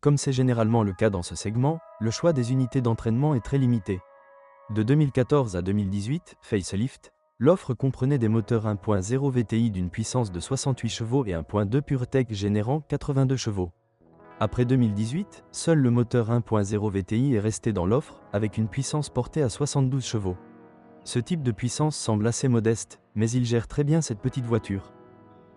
Comme c'est généralement le cas dans ce segment, le choix des unités d'entraînement est très limité. De 2014 à 2018, facelift, l'offre comprenait des moteurs 1.0 VTI d'une puissance de 68 chevaux et 1.2 PureTech générant 82 chevaux. Après 2018, seul le moteur 1.0 VTI est resté dans l'offre, avec une puissance portée à 72 chevaux. Ce type de puissance semble assez modeste, mais il gère très bien cette petite voiture.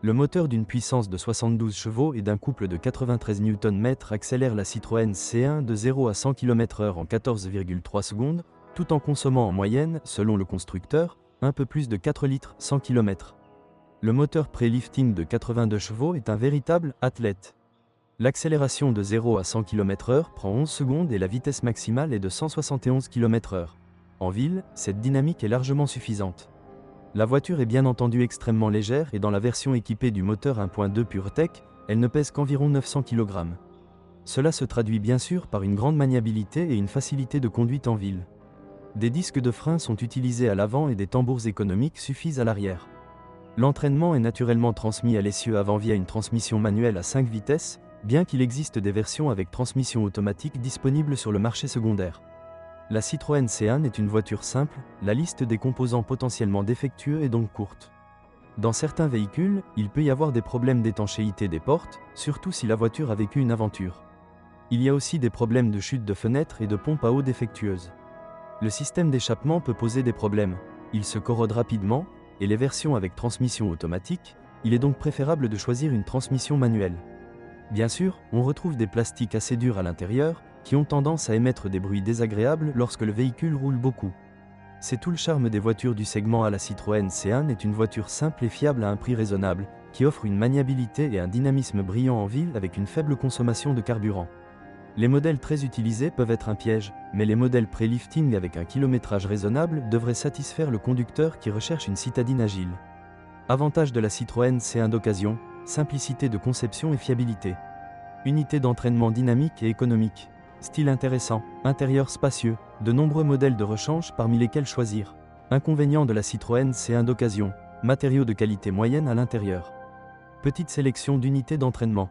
Le moteur d'une puissance de 72 chevaux et d'un couple de 93 Nm accélère la Citroën C1 de 0 à 100 km/h en 14,3 secondes, tout en consommant en moyenne, selon le constructeur, un peu plus de 4 litres 100 km. Le moteur pré-lifting de 82 chevaux est un véritable athlète. L'accélération de 0 à 100 km/h prend 11 secondes et la vitesse maximale est de 171 km/h. En ville, cette dynamique est largement suffisante. La voiture est bien entendu extrêmement légère et dans la version équipée du moteur 1.2 PureTech, elle ne pèse qu'environ 900 kg. Cela se traduit bien sûr par une grande maniabilité et une facilité de conduite en ville. Des disques de frein sont utilisés à l'avant et des tambours économiques suffisent à l'arrière. L'entraînement est naturellement transmis à l'essieu avant via une transmission manuelle à 5 vitesses, bien qu'il existe des versions avec transmission automatique disponibles sur le marché secondaire. La Citroën C1 est une voiture simple, la liste des composants potentiellement défectueux est donc courte. Dans certains véhicules, il peut y avoir des problèmes d'étanchéité des portes, surtout si la voiture a vécu une aventure. Il y a aussi des problèmes de chute de fenêtres et de pompe à eau défectueuses. Le système d'échappement peut poser des problèmes, il se corrode rapidement, et les versions avec transmission automatique, il est donc préférable de choisir une transmission manuelle. Bien sûr, on retrouve des plastiques assez durs à l'intérieur, qui ont tendance à émettre des bruits désagréables lorsque le véhicule roule beaucoup. C'est tout le charme des voitures du segment A. La Citroën C1 est une voiture simple et fiable à un prix raisonnable, qui offre une maniabilité et un dynamisme brillant en ville avec une faible consommation de carburant. Les modèles très utilisés peuvent être un piège, mais les modèles pré-lifting avec un kilométrage raisonnable devraient satisfaire le conducteur qui recherche une citadine agile. Avantage de la Citroën C1 d'occasion, simplicité de conception et fiabilité. Unité d'entraînement dynamique et économique. Style intéressant, intérieur spacieux, de nombreux modèles de rechange parmi lesquels choisir. Inconvénient de la Citroën C1 d'occasion, matériaux de qualité moyenne à l'intérieur. Petite sélection d'unités d'entraînement.